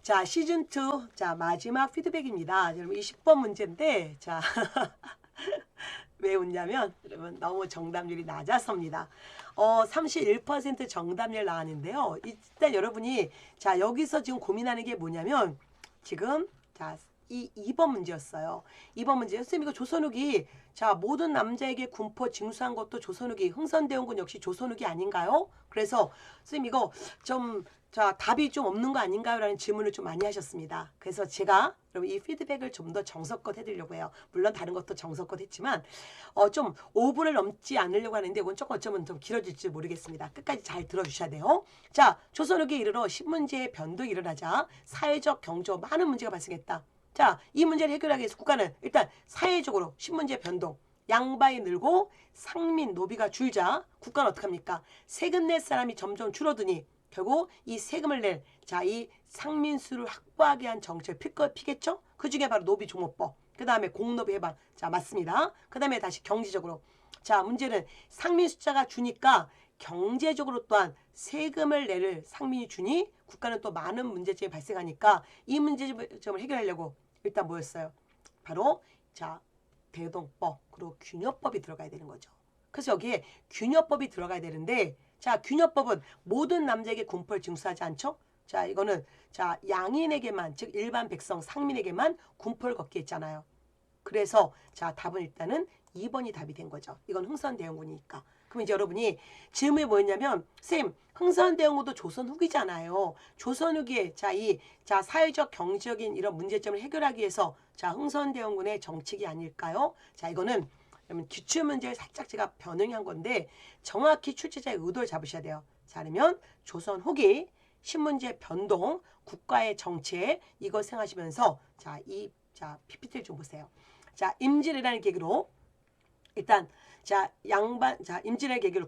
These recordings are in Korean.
자, 시즌2. 자, 마지막 피드백입니다. 여러분, 20번 문제인데, 자, 왜 웃냐면, 여러분, 너무 정답률이 낮아서입니다. 31% 정답률 나왔는데요. 일단 여러분이, 자, 여기서 지금 고민하는 게 뭐냐면, 지금, 자, 이 2번 문제였어요. 2번 문제. 선생님, 이거 조선욱이, 자, 모든 남자에게 군포 징수한 것도 조선욱이, 흥선대원군 역시 조선욱이 아닌가요? 그래서, 선생님, 이거 좀, 자, 답이 좀 없는 거 아닌가요? 라는 질문을 좀 많이 하셨습니다. 그래서 제가 여러분 이 피드백을 좀 더 정석껏 해드리려고 해요. 물론 다른 것도 정석껏 했지만 좀 5분을 넘지 않으려고 하는데 이건 조금 어쩌면 좀 길어질지 모르겠습니다. 끝까지 잘 들어주셔야 돼요. 자, 조선후기에 이르러 신문제의 변동이 일어나자 사회적 경제적 많은 문제가 발생했다. 자, 이 문제를 해결하기 위해서 국가는 일단 사회적으로 신문제 변동, 양반이 늘고 상민 노비가 줄자 국가는 어떻게 합니까? 세금 낼 사람이 점점 줄어드니 결국 이 세금을 낼, 자, 이 상민수를 확보하게 한 정책을 피겠죠? 그 중에 바로 노비종업법. 그 다음에 공노비 해방. 자, 맞습니다. 그 다음에 다시 경제적으로. 자, 문제는 상민 숫자가 주니까 경제적으로 또한 세금을 내를 상민이 주니 국가는 또 많은 문제점이 발생하니까 이 문제점을 해결하려고 일단 뭐였어요? 바로, 자, 대동법, 그리고 균여법이 들어가야 되는 거죠. 그래서 여기에 균여법이 들어가야 되는데, 자, 균여법은 모든 남자에게 군포를 징수하지 않죠? 자, 이거는, 자, 양인에게만, 즉 일반 백성, 상민에게만 군포를 걷게 했잖아요. 그래서, 자, 답은 일단은 2번이 답이 된 거죠. 이건 흥선대원군이니까. 그럼 이제 여러분이 질문이 뭐였냐면, 쌤, 흥선대원군도 조선 후기잖아요. 조선 후기에, 자, 사회적, 경제적인 이런 문제점을 해결하기 위해서, 자, 흥선대원군의 정책이 아닐까요? 자, 이거는 그러면 기출문제를 살짝 제가 변형한 건데 정확히 출제자의 의도를 잡으셔야 돼요. 자, 그러면 조선 후기, 신문제 변동, 국가의 정책 이거 생각하시면서 자, PPT를 좀 보세요. 자, 임진왜란의 계기로 일단 자, 임진왜란의 계기로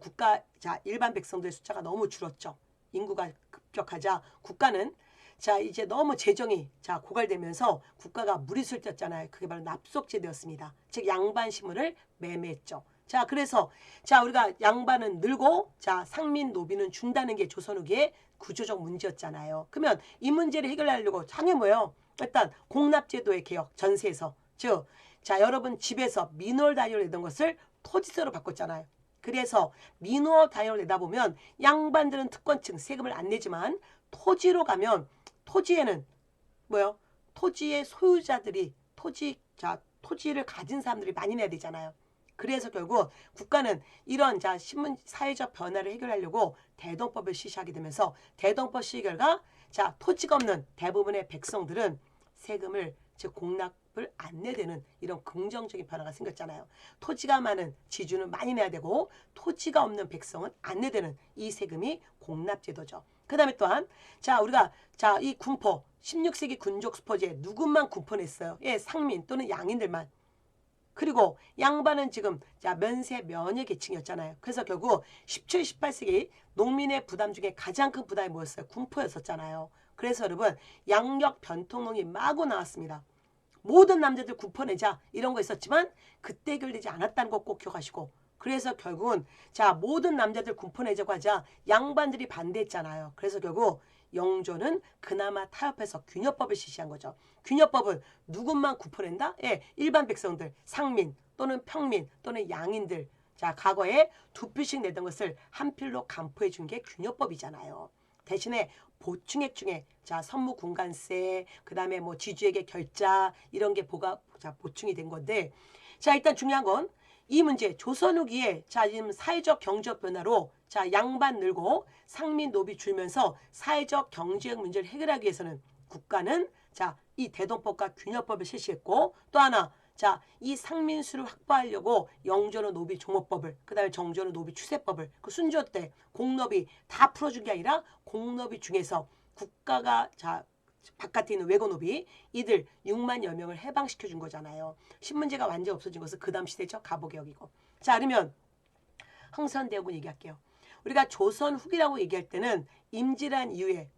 일반 백성들의 숫자가 너무 줄었죠. 인구가 급격하자 국가는 자, 이제 너무 재정이 고갈되면서 국가가 무리수를 떴잖아요. 그게 바로 납속제되었습니다. 즉 양반 신문을 매매했죠. 자, 그래서 자, 우리가 양반은 늘고 자, 상민 노비는 준다는 게 조선 후기의 구조적 문제였잖아요. 그러면 이 문제를 해결하려고 상해 뭐예요? 일단 공납제도의 개혁, 전세에서 즉, 자, 여러분 집에서 미노월 다이얼을 내던 것을 토지세로 바꿨잖아요. 그래서 미노월 다이얼을 내다 보면 양반들은 특권층 세금을 안 내지만 토지로 가면 토지에는 뭐요? 토지의 소유자들이 토지를 가진 사람들이 많이 내야 되잖아요. 그래서 결국 국가는 이런 신문 사회적 변화를 해결하려고 대동법을 실시하게 되면서 대동법 시행 결과 자, 토지가 없는 대부분의 백성들은 세금을 즉 공납을 안 내되는 이런 긍정적인 변화가 생겼잖아요. 토지가 많은 지주는 많이 내야 되고 토지가 없는 백성은 안 내되는 이 세금이 공납제도죠. 그 다음에 또한 자, 우리가 자, 이 군포 16세기 군족 수포제 누구만 군포냈어요? 예, 상민 또는 양인들만. 그리고 양반은 지금 자, 면세 면역 계층이었잖아요. 그래서 결국 17, 18세기 농민의 부담 중에 가장 큰 부담이 뭐였어요? 군포였었잖아요. 그래서 여러분 양력 변통론이 마구 나왔습니다. 모든 남자들 군포 내자 이런 거 있었지만 그때 해결되지 않았다는 거 꼭 기억하시고 그래서 결국은 자, 모든 남자들 군포 내자고 하자 양반들이 반대했잖아요. 그래서 결국 영조는 그나마 타협해서 균여법을 실시한 거죠. 균여법은 누구만 군포 낸다? 예, 일반 백성들, 상민 또는 평민 또는 양인들. 자, 과거에 두 필씩 내던 것을 한 필로 감포해 준 게 균여법이잖아요. 대신에 보충액 중에 자, 선무군관세, 그다음에 뭐 지주에게 결자 이런 게 보충이 된 건데 자, 일단 중요한 건 이 문제 조선 후기에 자, 지금 사회적 경제적 변화로 자, 양반 늘고 상민 노비 줄면서 사회적 경제적 문제를 해결하기 위해서는 국가는 자, 이 대동법과 균여법을 실시했고 또 하나 자, 이 상민수를 확보하려고 영조는 노비 종업법을 그다음에 정조는 노비 추세법을 그 순조 때 공노비 다 풀어준 게 아니라 공노비 중에서 국가가 자, 바깥에 있는 외고노비 이들 6만여 명을 해방시켜 준 거잖아요. 신문제가 완전히 없어진 것은 그 다음 시대죠. 갑오개혁이고. 자, 그러면 흥선대원군 얘기할게요. 우리가 조선 후기라고 얘기할 때는 임진왜란 이후에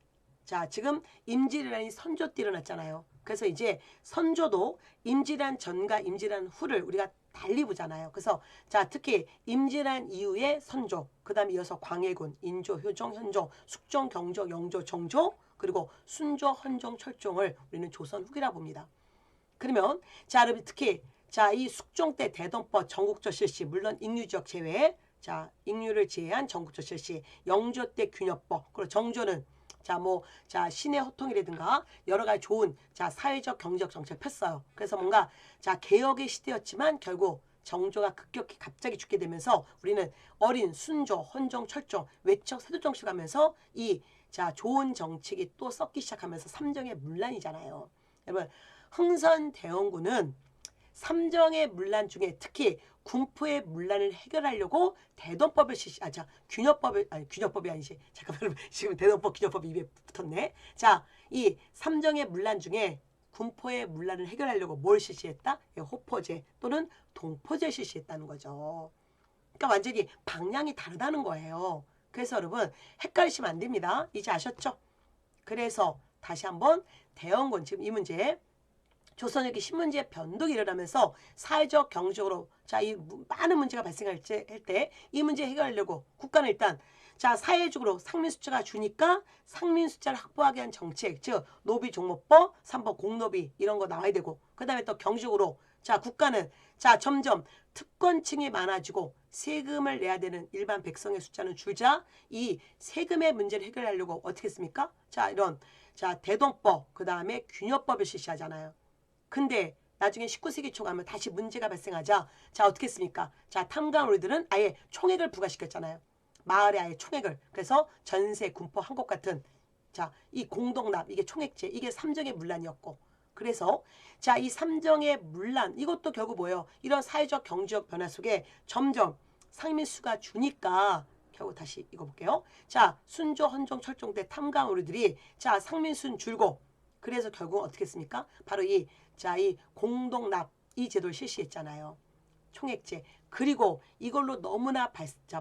자, 지금 임진왜란이 선조 때 일어났잖아요. 그래서 이제 선조도 임진왜란 전과 임진왜란 후를 우리가 달리 보잖아요. 그래서 자, 특히 임진왜란 이후에 선조, 그 다음에 이어서 광해군, 인조, 효종, 현종, 숙종, 경조, 영조, 정조, 그리고 순조, 헌종, 철종을 우리는 조선 후기라고 봅니다. 그러면 자, 여러분 특히 자, 이 숙종 때 대동법 전국조 실시, 물론 익류지역 제외, 자, 익류를 제외한 전국조 실시, 영조 때 균역법, 그리고 정조는 자, 자, 시내 호통이라든가 여러 가지 좋은 자, 사회적 경제적 정책을 폈어요. 그래서 뭔가 자, 개혁의 시대였지만 결국 정조가 급격히 갑자기 죽게 되면서 우리는 어린 순조, 헌종, 철종, 외척, 세조 정치를 가면서 이 자, 좋은 정책이 또 썩기 시작하면서 삼정의 문란이잖아요. 여러분, 흥선대원군은 삼정의 문란 중에 특히 군포의 문란을 해결하려고 대동법을 균역법이 아니지. 잠깐만, 지금 대동법, 균역법이 입에 붙었네. 자, 이 삼정의 문란 중에 군포의 문란을 해결하려고 뭘 실시했다? 호포제 또는 동포제 실시했다는 거죠. 그러니까 완전히 방향이 다르다는 거예요. 그래서 여러분 헷갈리시면 안 됩니다. 이제 아셨죠? 그래서 다시 한번 대원군 지금 이 문제 조선후기 신문지의 변동이 일어나면서 사회적 경제적으로 자, 이 많은 문제가 발생할 때 이 문제 해결하려고 국가는 일단 자, 사회적으로 상민 숫자가 주니까 상민 숫자를 확보하기 위한 정책, 즉 노비 종목법, 3번 공노비 이런 거 나와야 되고 그다음에 또 경제적으로 자, 국가는 자, 점점 특권층이 많아지고 세금을 내야 되는 일반 백성의 숫자는 줄자 이 세금의 문제를 해결하려고 어떻게 했습니까? 자, 이런 자, 대동법, 그다음에 균역법을 실시하잖아요. 근데 나중에 19세기 초 가면 다시 문제가 발생하자 자, 어떻게 했습니까? 자, 탐관오리들은 아예 총액을 부과시켰잖아요. 마을에 아예 총액을. 그래서 전세, 군포, 한국 같은 자, 이 공동납, 이게 총액제, 이게 삼정의 문란이었고 그래서 자, 이 삼정의 문란 이것도 결국 뭐예요? 이런 사회적 경제적 변화 속에 점점 상민수가 주니까 결국 다시 이거 볼게요. 자, 순조, 헌종, 철종 때 탐관오리들이 자, 상민수는 줄고 그래서 결국 어떻게 했습니까? 바로 이 공동납 이 제도를 실시했잖아요. 총액제. 그리고 이걸로 너무나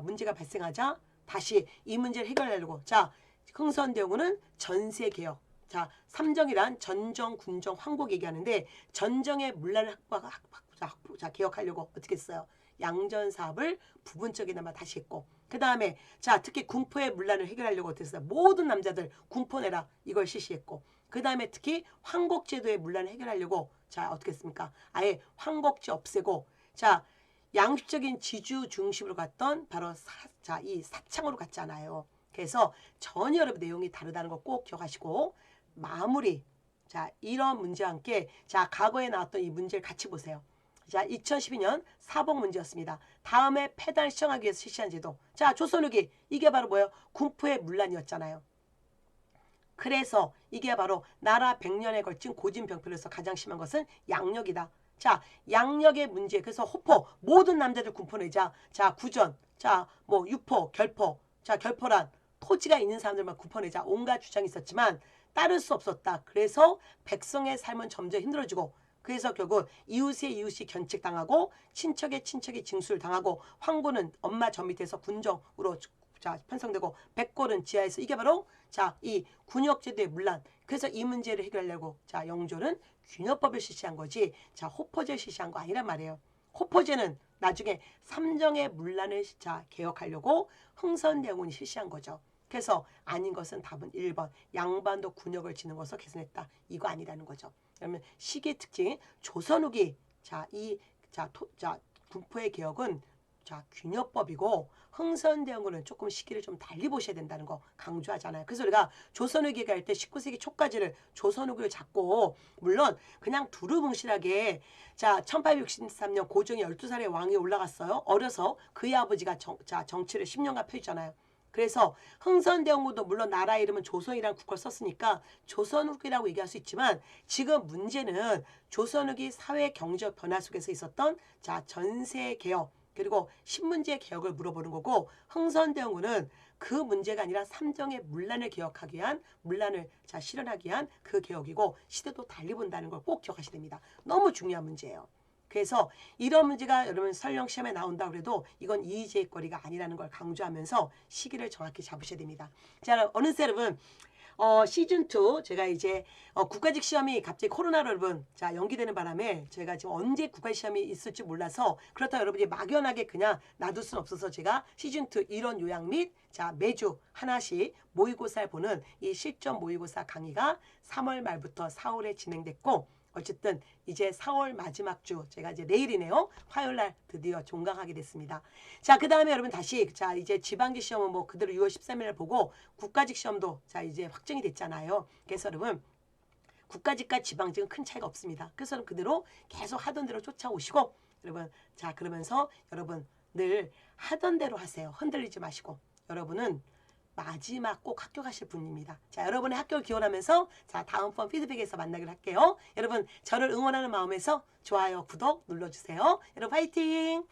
문제가 발생하자 다시 이 문제를 해결하려고 자, 흥선대원군은 전세개혁. 자, 삼정이란 전정, 군정, 황국 얘기하는데 전정의 문란을 개혁하려고 어떻게 했어요? 양전사업을 부분적이나마 다시 했고 그 다음에 자, 특히 군포의 문란을 해결하려고 어떻게 했어요? 모든 남자들 군포 내라 이걸 실시했고 그 다음에 특히 황곡제도의 문란을 해결하려고 자, 어떻게 했습니까? 아예 황곡제 없애고 자, 양식적인 지주 중심으로 갔던 바로 이 사창으로 갔잖아요. 그래서 전혀 여러분 내용이 다르다는 거 꼭 기억하시고 마무리 자, 이런 문제와 함께 자, 과거에 나왔던 이 문제를 같이 보세요. 자, 2012년 사복 문제였습니다. 다음에 폐단 시정하기 위해서 실시한 제도. 자, 조선후기 이게 바로 뭐예요? 군포의 문란이었잖아요. 그래서 이게 바로 나라 100년에 걸친 고진병폐로서 가장 심한 것은 양력이다. 자, 양력의 문제. 그래서 호포 모든 남자들 군포 내자. 자, 구전. 자, 유포, 결포. 자, 결포란 토지가 있는 사람들만 군포 내자. 온갖 주장이 있었지만 따를 수 없었다. 그래서 백성의 삶은 점점 힘들어지고 그래서 결국 이웃의 이웃이 견책당하고 친척의 친척이 징수를 당하고 황고는 엄마 저 밑에서 군정으로 자, 편성되고 백골은 지하에서 이게 바로 자, 이 군역제도의 문란. 그래서 이 문제를 해결하려고 자, 영조는 균역법을 실시한 거지 자, 호포제를 실시한 거 아니란 말이에요. 호포제는 나중에 삼정의 문란을 자, 개혁하려고 흥선대원군이 실시한 거죠. 그래서 아닌 것은 답은 1번 양반도 군역을 지는 것을 개선했다. 이거 아니라는 거죠. 그러면 시기의 특징 조선 후기 자, 군포의 개혁은 자, 균역법이고 흥선대원군은 조금 시기를 좀 달리 보셔야 된다는 거 강조하잖아요. 그래서 우리가 조선후기가 할 때 19세기 초까지를 조선후기를 잡고 물론 그냥 두루뭉실하게 자, 1863년 고종이 12살의 왕이 올라갔어요. 어려서 그의 아버지가 정치를 10년간 펴있잖아요. 그래서 흥선대원군도 물론 나라 이름은 조선이라는 국어를 썼으니까 조선후기라고 얘기할 수 있지만 지금 문제는 조선후기 사회 경제적 변화 속에서 있었던 자, 전세개혁 그리고 신문제 개혁을 물어보는 거고 흥선대원군은 그 문제가 아니라 삼정의 문란을 개혁하기 위한 문란을 자, 실현하기 위한 그 개혁이고 시대도 달리 본다는 걸 꼭 기억하셔야 됩니다. 너무 중요한 문제예요. 그래서 이런 문제가 여러분 설령 시험에 나온다 그래도 이건 이의제의 거리가 아니라는 걸 강조하면서 시기를 정확히 잡으셔야 됩니다. 자, 어느새 여러분 시즌2 제가 이제 국가직 시험이 갑자기 코로나로 여러분 자 연기되는 바람에 제가 지금 언제 국가직 시험이 있을지 몰라서 그렇다고 여러분이 막연하게 그냥 놔둘 수는 없어서 제가 시즌2 이론 요약 및 자 매주 하나씩 모의고사를 보는 이 실전 모의고사 강의가 3월 말부터 4월에 진행됐고 어쨌든 이제 4월 마지막 주 제가 이제 내일이네요. 화요일 날 드디어 종강하게 됐습니다. 자, 그다음에 여러분 다시 자 이제 지방직 시험은 뭐 그대로 6월 13일 보고 국가직 시험도 자 이제 확정이 됐잖아요. 그래서 여러분 국가직과 지방직은 큰 차이가 없습니다. 그래서 그대로 계속 하던 대로 쫓아오시고 여러분 자 그러면서 여러분 늘 하던 대로 하세요. 흔들리지 마시고 여러분은 마지막 꼭 학교 가실 분입니다. 자, 여러분의 학교를 기원하면서 자, 다음번 피드백에서 만나기로 할게요. 여러분, 저를 응원하는 마음에서 좋아요, 구독 눌러주세요. 여러분, 화이팅!